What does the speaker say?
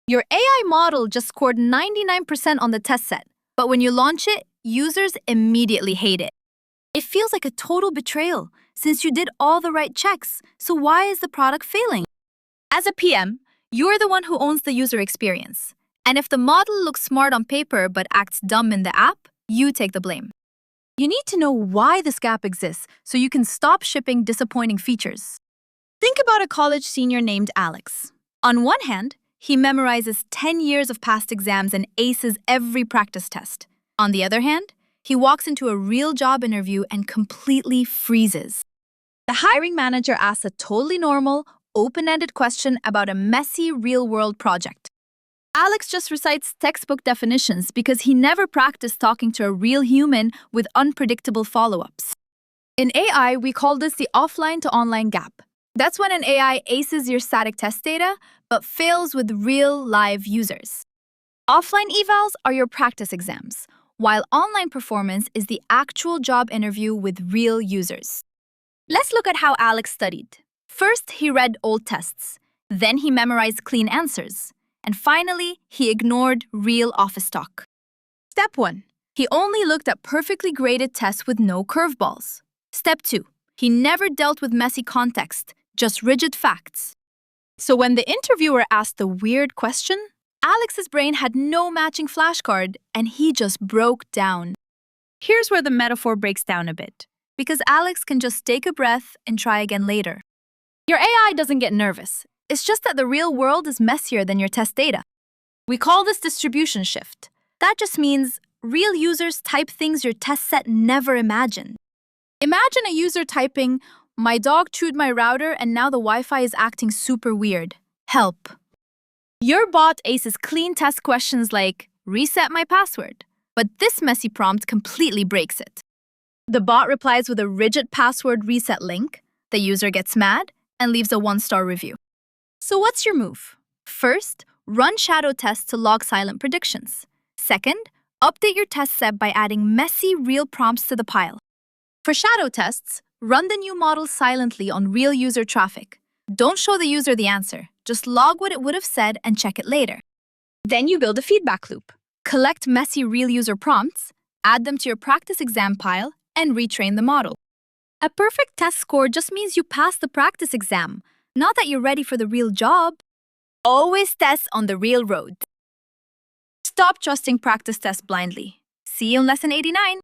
Your AI model just scored 99% on the test set, but when you launch it, users immediately hate it. It feels like a total betrayal since you did all the right checks, so why is the product failing? As a PM, you're the one who owns the user experience. And if the model looks smart on paper but acts dumb in the app, you take the blame. You need to know why this gap exists so you can stop shipping disappointing features. Think about a college senior named Alex. On one hand, he memorizes 10 years of past exams and aces every practice test. On the other hand, he walks into a real job interview and completely freezes. The hiring manager asks a totally normal, open-ended question about a messy real-world project. Alex just recites textbook definitions because he never practiced talking to a real human with unpredictable follow-ups. In AI, we call this the offline to online gap. That's when an AI aces your static test data, but fails with real, live users. Offline evals are your practice exams, while online performance is the actual job interview with real users. Let's look at how Alex studied. First, he read old tests. Then he memorized clean answers. And finally, he ignored real office talk. Step 1. He only looked at perfectly graded tests with no curveballs. Step 2. He never dealt with messy context, just rigid facts. So when the interviewer asked the weird question, Alex's brain had no matching flashcard, and he just broke down. Here's where the metaphor breaks down a bit, because Alex can just take a breath and try again later. Your AI doesn't get nervous. It's just that the real world is messier than your test data. We call this distribution shift. That just means real users type things your test set never imagined. Imagine a user typing, "My dog chewed my router and now the Wi-Fi is acting super weird. Help." Your bot aces clean test questions like, "Reset my password." But this messy prompt completely breaks it. The bot replies with a rigid password reset link, the user gets mad, and leaves a 1-star review. So what's your move? First, run shadow tests to log silent predictions. Second, update your test set by adding messy real prompts to the pile. For shadow tests, run the new model silently on real user traffic. Don't show the user the answer. Just log what it would have said and check it later. Then you build a feedback loop. Collect messy real user prompts, add them to your practice exam pile, and retrain the model. A perfect test score just means you passed the practice exam, not that you're ready for the real job. Always test on the real road. Stop trusting practice tests blindly. See you in lesson 89.